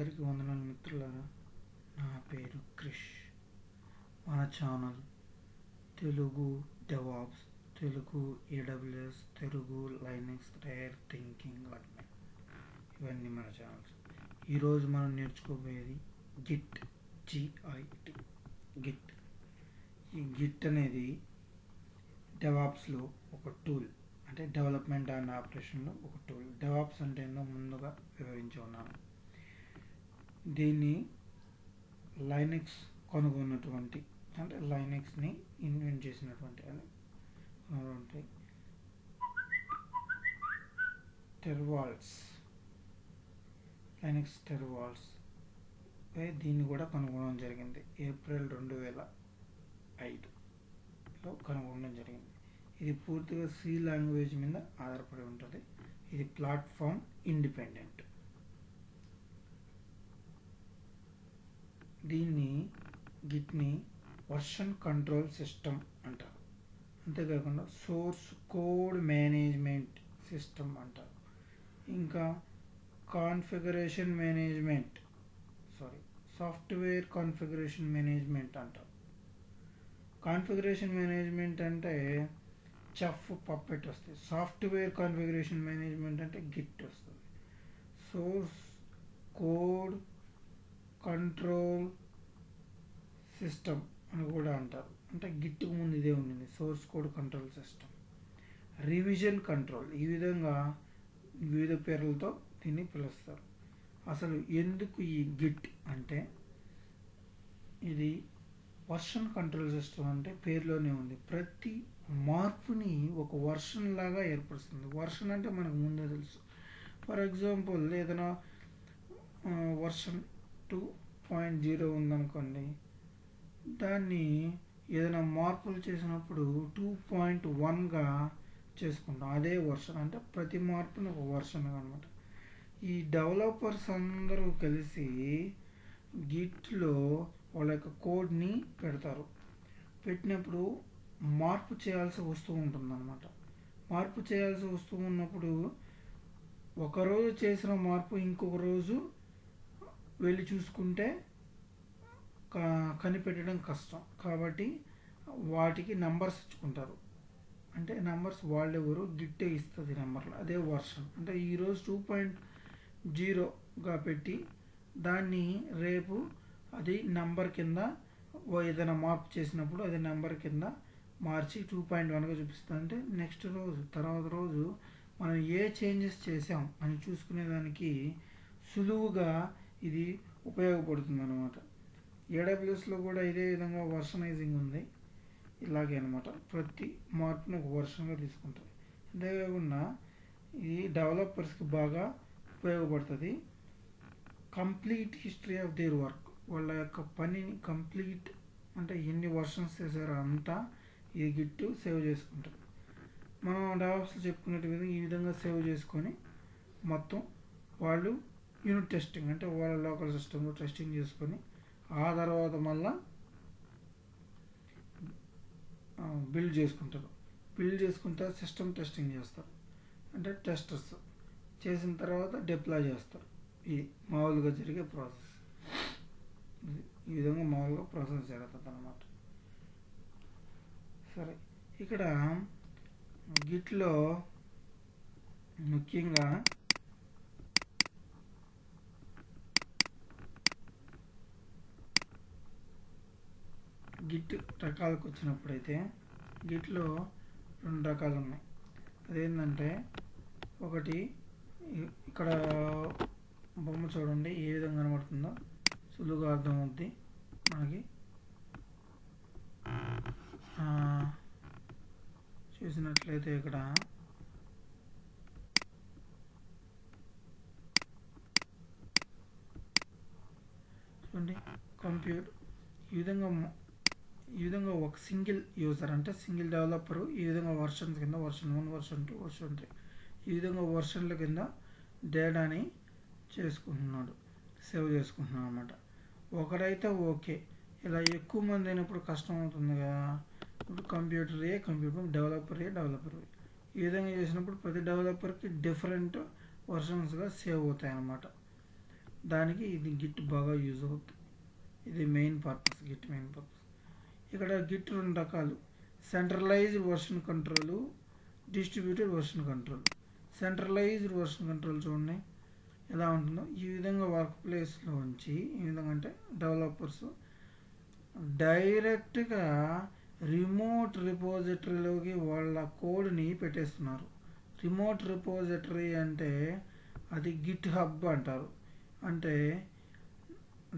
అందరికీ వందనాలు మిత్రులారా. నా పేరు క్రిష్. మన channel Telugu DevOps, Telugu AWS, Telugu Linux rare thinking admin, ఇవన్నీ మన ఛానల్స్. ఈరోజు మనం నేర్చుకోబోయేది గిట్, GIT. గిట్. ఈ గిట్ అనేది డెవాప్స్లో ఒక టూల్, అంటే డెవలప్మెంట్ అండ్ ఆపరేషన్లో ఒక టూల్. డెవాప్స్ అంటే ఏందో ముందుగా వివరించి ఉన్నాను. దీన్ని లైనక్స్ కనుగొన్నటువంటి, అంటే లైనక్స్ని ఇన్వెంట్ చేసినటువంటి టెర్వాల్డ్స్, లైనక్స్ టెర్వాల్డ్స్ దీన్ని కూడా కనుగొనడం జరిగింది. ఏప్రిల్ 2005లో కనుగొనడం జరిగింది. ఇది పూర్తిగా సి లాంగ్వేజ్ మీద ఆధారపడి ఉంటుంది. ఇది ప్లాట్ఫామ్ ఇండిపెండెంట్. దీన్ని గిట్ని వర్షన్ కంట్రోల్ సిస్టమ్ అంటారు. అంతేకాకుండా సోర్స్ కోడ్ మేనేజ్మెంట్ సిస్టమ్ అంటారు. ఇంకా configuration management, software configuration management అంటారు. కాన్ఫిగరేషన్ మేనేజ్మెంట్ అంటే చెఫ్, పప్పెట్ వస్తుంది. సాఫ్ట్వేర్ కాన్ఫిగరేషన్ మేనేజ్మెంట్ అంటే గిట్ వస్తుంది. సోర్స్ కోడ్ కంట్రోల్ సిస్టమ్ అని కూడా అంటారు. అంటే గిట్కు ముందు ఇదే ఉండింది, source code control system. Revision control, ఈ విధంగా వివిధ పేర్లతో దీన్ని పిలుస్తారు. అసలు ఎందుకు ఈ గిట్ అంటే, ఇది వర్షన్ కంట్రోల్ సిస్టమ్ అంటే పేరులోనే ఉంది. ప్రతి మార్పుని ఒక వర్షన్ లాగా ఏర్పరుస్తుంది. వర్షన్ అంటే మనకు ముందే తెలుసు. ఫర్ ఎగ్జాంపుల్, ఏదైనా వర్షన్ 2.0 ఉందనుకోండి, దాన్ని ఏదైనా మార్పులు చేసినప్పుడు 2.1గా చేసుకుంటాం. అదే వర్షన్. అంటే ప్రతి మార్పుని ఒక వర్షన్ అనమాట. ఈ డెవలపర్స్ అందరూ కలిసి గిట్లో వాళ్ళ యొక్క కోడ్ని పెడతారు. పెట్టినప్పుడు మార్పు చేయాల్సి వస్తూ ఉంటుంది అనమాట. మార్పు చేయాల్సి వస్తూ ఉన్నప్పుడు ఒకరోజు చేసిన మార్పు ఇంకొక రోజు వెళ్ళి చూసుకుంటే కనిపెట్టడం కష్టం. కాబట్టి వాటికి నంబర్స్ ఇచ్చుకుంటారు. అంటే నంబర్స్ వాళ్ళెవరు, గిట్టే ఇస్తుంది నెంబర్లు. అదే వర్షన్. అంటే ఈరోజు 2.0గా పెట్టి దాన్ని రేపు అది నెంబర్ కింద ఏదైనా మార్పు చేసినప్పుడు అది నెంబర్ కింద మార్చి 2.1గా చూపిస్తుంది. అంటే నెక్స్ట్ రోజు, తర్వాత రోజు మనం ఏ చేంజెస్ చేసాం అని చూసుకునేదానికి సులువుగా ఇది ఉపయోగపడుతుంది అనమాట. ఏడబ్ల్యూఎస్లో కూడా ఇదే విధంగా వర్షనైజింగ్ ఉంది. ఇలాగే అనమాట. ప్రతి మార్పుని ఒక వర్షన్గా తీసుకుంటుంది. అంతేకాకుండా ఇది డెవలపర్స్కి బాగా ఉపయోగపడుతుంది. Complete history of their work, వాళ్ళ యొక్క పనిని కంప్లీట్, అంటే ఎన్ని వర్షన్స్ చేశారో అంతా ఈ గిట్ సేవ్ చేసుకుంటుంది. మనం డెవాప్స్లో చెప్పుకునే విధంగా ఈ విధంగా సేవ్ చేసుకొని మొత్తం వాళ్ళు యూనిట్ టెస్టింగ్, అంటే వాళ్ళ లోకల్ సిస్టంలో టెస్టింగ్ చేసుకొని ఆ తర్వాత మళ్ళా బిల్డ్ చేసుకుంటారు. బిల్డ్ చేసుకుంటే సిస్టమ్ టెస్టింగ్ చేస్తారు. అంటే టెస్టర్స్ చేసిన తర్వాత డిప్లాయ్ చేస్తారు. ఈ మామూలుగా జరిగే ప్రాసెస్. ఈ విధంగా మామూలుగా ప్రాసెస్ జరుగుతుంది అన్నమాట. సరే, ఇక్కడ గిట్లో ముఖ్యంగా గిట్ రకాలకు వచ్చినప్పుడైతే గిట్లో 2 రకాలు ఉన్నాయి. అదేంటంటే, ఒకటి ఇక్కడ బొమ్మ చూడండి ఏ విధంగా కనబడుతుందో, సులువుగా అర్థమవుద్ది మనకి. చూసినట్లయితే ఇక్కడ చూడండి, కంప్యూటర్ ఈ విధంగా ఒక సింగిల్ యూజర్, అంటే సింగిల్ డెవలపరు ఈ విధంగా వర్షన్స్ కింద వర్షన్ 1, వర్షన్ 2, వర్షన్ 3 ఈ విధంగా వర్షన్ల కింద డేటాని చేసుకుంటున్నాడు, సేవ్ చేసుకుంటున్నాడు అనమాట. ఒకడైతే ఓకే. ఇలా ఎక్కువ మంది అయినప్పుడు కష్టం అవుతుంది కదా. ఇప్పుడు కంప్యూటర్ డెవలపర్ ఈ విధంగా చేసినప్పుడు ప్రతి డెవలపర్కి డిఫరెంట్ వర్షన్స్గా సేవ్ అవుతాయి అన్నమాట. దానికి ఇది గిట్ బాగా యూజ్ అవుతుంది. ఇది main purpose, git main purpose. ఇక్కడ గిట్ రెండు రకాలు, centralised version control, distributed version control. Centralised version control చూడండి ఎలా ఉంటుందో. ఈ విధంగా వర్క్ ప్లేస్లో ఉంచి ఈ విధంగా అంటే డెవలపర్స్ డైరెక్ట్గా రిమోట్ రిపోజిటరీలోకి వాళ్ళ కోడ్ని పెట్టేస్తున్నారు. రిమోట్ రిపోజిటరీ అంటే అది గిట్ హబ్ అంటారు, అంటే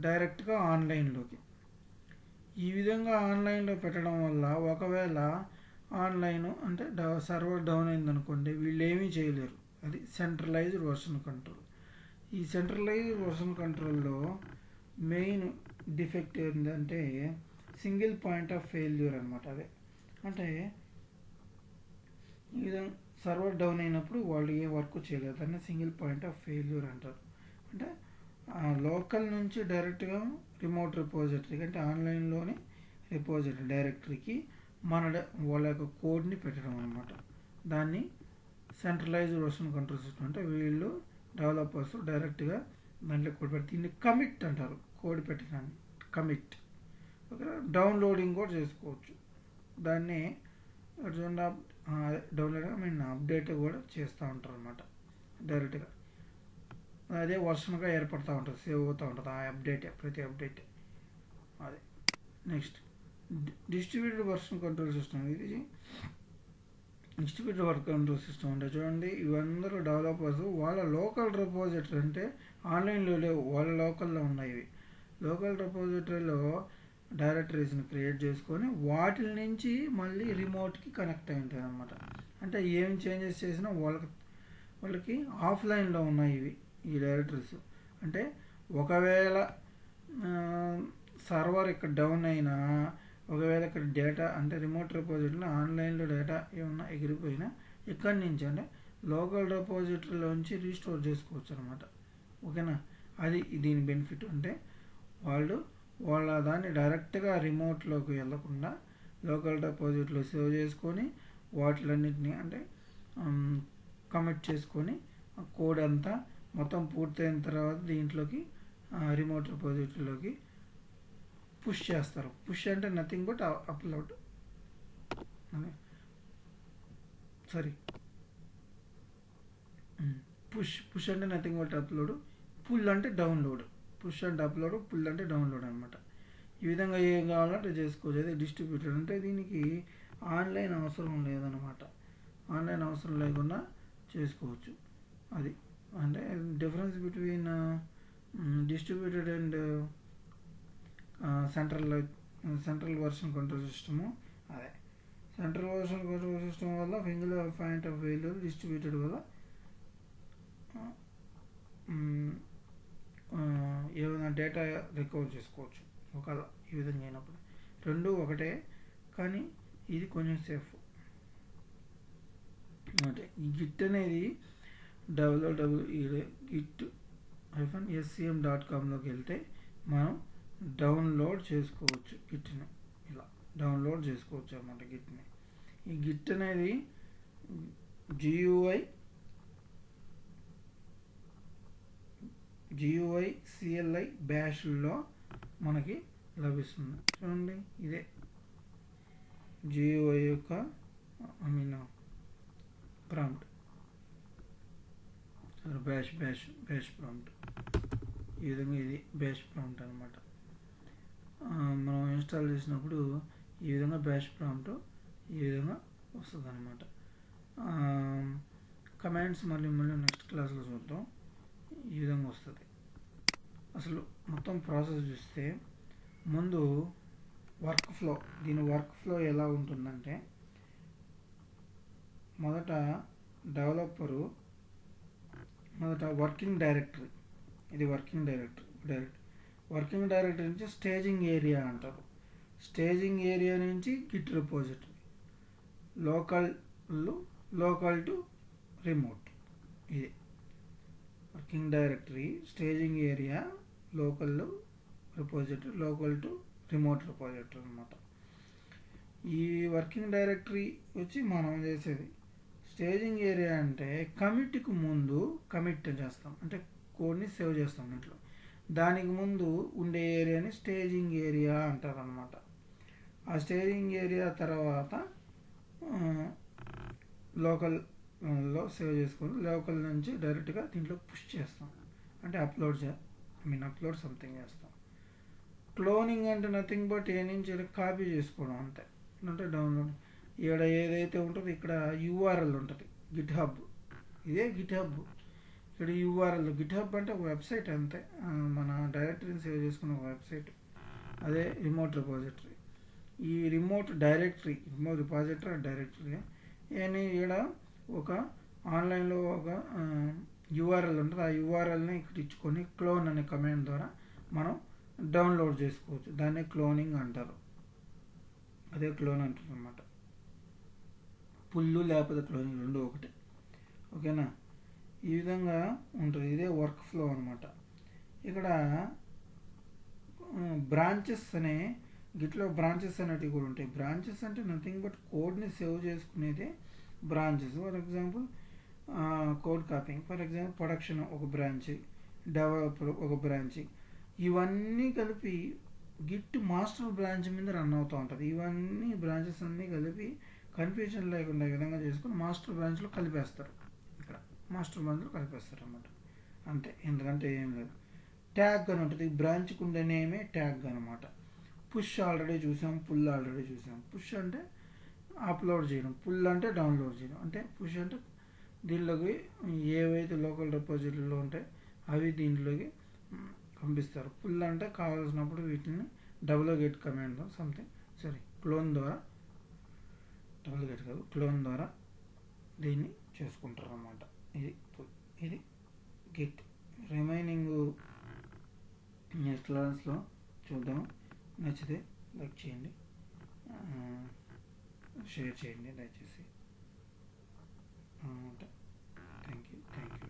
డైరెక్ట్గా ఆన్లైన్లోకి. ఈ విధంగా ఆన్లైన్లో పెట్టడం వల్ల ఒకవేళ ఆన్లైన్ అంటే సర్వర్ డౌన్ అయిందనుకోండి, వీళ్ళు ఏమీ చేయలేరు. అది సెంట్రలైజ్డ్ వర్షన్ కంట్రోల్. ఈ సెంట్రలైజ్డ్ వర్షన్ కంట్రోల్లో మెయిన్ డిఫెక్ట్ ఏంటంటే సింగిల్ పాయింట్ ఆఫ్ ఫెయిల్యూర్ అనమాట. అదే అంటే ఈ విధంగా సర్వర్ డౌన్ అయినప్పుడు వాళ్ళు ఏ వర్క్ చేయలేదు, దాన్ని సింగిల్ పాయింట్ ఆఫ్ ఫెయిల్యూర్ అంటారు. అంటే లోకల్ నుంచి డైరెక్ట్గా రిమోట్ రిపోజిటరీకి అంటే ఆన్లైన్లోని రిపోజిటరీ డైరెక్టరీకి వాళ్ళ యొక్క కోడ్ని పెట్టడం అనమాట. దాన్ని సెంట్రలైజ్డ్ వర్షన్ కంట్రోల్ సిస్టమ్ అంటే వీళ్ళు డెవలపర్స్ డైరెక్ట్గా దాంట్లో కోడ్ పెట్టి దీన్ని కమిట్ అంటారు. కోడ్ పెట్టడాన్ని కమిట్. ఓకే, డౌన్లోడింగ్ కూడా చేసుకోవచ్చు. దాన్ని చూడండి డౌన్లోడ్ అప్డేట్ కూడా చేస్తూ ఉంటారు అనమాట డైరెక్ట్గా. అదే వర్షన్గా ఏర్పడుతూ ఉంటుంది, సేవ్ అవుతూ ఉంటుంది ఆ అప్డేట్, ప్రతి అప్డేట్. అదే next distributed version control system. ఇది డిస్ట్రిబ్యూటెడ్ వర్క్ కంట్రోల్ సిస్టమ్ అంటే చూడండి, ఇవందరూ డెవలపర్స్ వాళ్ళ లోకల్ రిపోజిటరీ అంటే ఆన్లైన్లో లేవు, వాళ్ళ లోకల్లో ఉన్నాయి. ఇవి లోకల్ రిపోజిటరీలో డైరెక్టరీస్ని క్రియేట్ చేసుకొని వాటి నుంచి మళ్ళీ రిమోట్కి కనెక్ట్ అయి ఉంటాయి అనమాట. అంటే ఏం చేంజెస్ చేసినా వాళ్ళకి ఆఫ్లైన్లో ఉన్నాయి ఇవి ఈ డైరెక్టరీస్. అంటే ఒకవేళ సర్వర్ ఇక్కడ డౌన్ అయినా, ఒకవేళ ఇక్కడ డేటా అంటే రిమోట్ రిపోజిటరీలో ఆన్లైన్లో డేటా ఏమన్నా ఎగిరిపోయినా ఇక్కడి నుంచి అంటే లోకల్ రిపోజిటరీలోంచి రీస్టోర్ చేసుకోవచ్చు అనమాట. ఓకేనా, అది దీని బెనిఫిట్. అంటే వాళ్ళ దాన్ని డైరెక్ట్గా రిమోట్లోకి వెళ్ళకుండా లోకల్ డిపాజిట్లో సేవ్ చేసుకొని వాటిలన్నిటిని అంటే కమిట్ చేసుకొని కోడ్ అంతా మొత్తం పూర్తయిన తర్వాత దీంట్లోకి రిమోట్ రిపోజిటరీలోకి పుష్ చేస్తారు. పుష్ అంటే nothing but upload. Sorry, push అంటే నథింగ్ బట్ అప్లోడ్, పుల్ అంటే డౌన్లోడ్. పుష్ అంటే అప్లోడ్, పుల్ అంటే డౌన్లోడ్ అనమాట. ఈ విధంగా ఏం కావాలంటే చేసుకోవచ్చు. అదే డిస్ట్రిబ్యూటెడ్ అంటే దీనికి ఆన్లైన్ అవసరం లేదనమాట. ఆన్లైన్ అవసరం లేకుండా చేసుకోవచ్చు. అది అంటే difference distributed and central version control system. అదే సెంట్రల్ వర్షన్ కంట్రోల్ సిస్టమ్ వల్ల single point of failure, distributed వల్ల ఏమైనా డేటా రికవర్ చేసుకోవచ్చు. ఒకవేళ ఈ విధంగా అయినప్పుడు రెండు ఒకటే, కానీ ఇది కొంచెం సేఫ్. అంటే ఈ గిట్ అనేది git-scm.comలోకి వెళ్తే మనం డౌన్లోడ్ చేసుకోవచ్చు. గిట్ని ఇలా డౌన్లోడ్ చేసుకోవచ్చు అన్నమాట. గిట్ని ఈ గిట్ అనేది GUI CLI బ్యాష్లో మనకి లభిస్తుంది. చూడండి, ఇదే GUI యొక్క ప్రాంప్ట్, బ్యాష్ ప్రాంప్ట్. ఈ విధంగా ఇది బ్యాష్ ప్రాంప్ట్ అనమాట. మనం ఇన్స్టాల్ చేసినప్పుడు ఈ విధంగా బ్యాష్ ప్రాంప్ట్ ఈ విధంగా వస్తుంది అనమాట. కమాండ్స్ మళ్ళీ నెక్స్ట్ క్లాస్లో చూద్దాం. ఈ విధంగా వస్తుంది. అసలు మొత్తం ప్రాసెస్ చూస్తే ముందు దీని వర్క్ ఫ్లో ఎలా ఉంటుందంటే, మొదట వర్కింగ్ డైరెక్టరీ, ఇది వర్కింగ్ డైరెక్టరీ నుంచి స్టేజింగ్ ఏరియా అంటారు. స్టేజింగ్ ఏరియా నుంచి Git repository, local to remote. ఇది working directory, staging area, local repository, local to remote repository అనమాట. ఈ వర్కింగ్ డైరెక్టరీ వచ్చి మనం చేసేది. స్టేజింగ్ ఏరియా అంటే కమిట్కి ముందు కమిట్ చేస్తాం, అంటే కోడ్ని సేవ్ చేస్తాం దీంట్లో. దానికి ముందు ఉండే ఏరియాని స్టేజింగ్ ఏరియా అంటారు అనమాట. ఆ స్టేజింగ్ ఏరియా తర్వాత లోకల్లో సేవ్ చేసుకొని లోకల్ నుంచి డైరెక్ట్గా దీంట్లో పుష్ చేస్తాం, అంటే అప్లోడ్ సంథింగ్ చేస్తాం. క్లోనింగ్ అంటే నథింగ్ బట్ ఏ నుంచి కాపీ చేసుకోవడం అంతే, అంటే డౌన్లోడ్. ఇక్కడ ఏదైతే ఉంటుందో ఇక్కడ యూఆర్ఎల్ ఉంటుంది, గిట్ హబ్, ఇదే గిట్ హబ్. ఇక్కడ యూఆర్ఎల్, గిట్ హబ్ అంటే ఒక వెబ్సైట్ అంతే, మన డైరెక్టరీని సేవ్ చేసుకున్న ఒక వెబ్సైట్, అదే రిమోట్ రిపాజిటరీ. ఈ రిమోట్ రిపాజిటరీ డైరెక్టరీ అని ఇక్కడ ఒక ఆన్లైన్లో ఒక యూఆర్ఎల్ ఉంటుంది. ఆ యూఆర్ఎల్ని ఇక్కడ ఇచ్చుకొని క్లోన్ అనే కమాండ్ ద్వారా మనం డౌన్లోడ్ చేసుకోవచ్చు. దాన్ని క్లోనింగ్ అంటారు, అదే క్లోన్ అంటారు అన్నమాట. పుల్లు లేకపోతే క్లోనింగ్ రెండు ఒకటి, ఓకేనా. ఈ విధంగా ఉంటుంది, ఇదే వర్క్ ఫ్లో అనమాట. ఇక్కడ బ్రాంచెస్ అనే గిట్లో బ్రాంచెస్ అనేటివి కూడా ఉంటాయి. బ్రాంచెస్ అంటే నథింగ్ బట్ కోడ్ని సేవ్ చేసుకునేది బ్రాంచెస్. For example code copying, for example production ఒక బ్రాంచ్, డెవలపర్ ఒక బ్రాంచ్, ఇవన్నీ కలిపి గిట్ మాస్టర్ బ్రాంచ్ మీద రన్ అవుతూ ఉంటుంది. ఇవన్నీ బ్రాంచెస్ అన్నీ కలిపి కన్ఫ్యూజన్ లేకుండా ఈ విధంగా చేసుకుని మాస్టర్ బ్రాంచ్లో కలిపేస్తారు. ఇక్కడ మాస్టర్ బ్రాంచ్లో కలిపేస్తారు అన్నమాట, అంతే, ఎందుకంటే ఏం లేదు. ట్యాగ్ అని ఉంటుంది, బ్రాంచ్కి ఉండే నేమే ట్యాగ్ అనమాట. పుష్ ఆల్రెడీ చూసాం, పుల్ ఆల్రెడీ చూసాం. పుష్ అంటే అప్లోడ్ చేయడం, పుల్ అంటే డౌన్లోడ్ చేయడం. అంటే పుష్ అంటే దీనిలోకి ఏవైతే లోకల్ రిపాజిటరీలో ఉంటాయి అవి దీంట్లోకి పంపిస్తారు. పుల్ అంటే కావాల్సినప్పుడు వీటిని డబ్ల్యూగెట్ కమాండ్ సంథింగ్ క్లోన్ ద్వారా, డబ్ల్యూగెట్ కాదు, క్లోన్ ద్వారా దీన్ని చేసుకుంటారు అన్నమాట. ఇది పుల్, ఇది గెట్. రిమైనింగ్ నెక్స్ట్ క్లాస్లో చూద్దాం. నచ్చితే లైక్ చేయండి, షేర్ చేయండి దయచేసి. Thank you.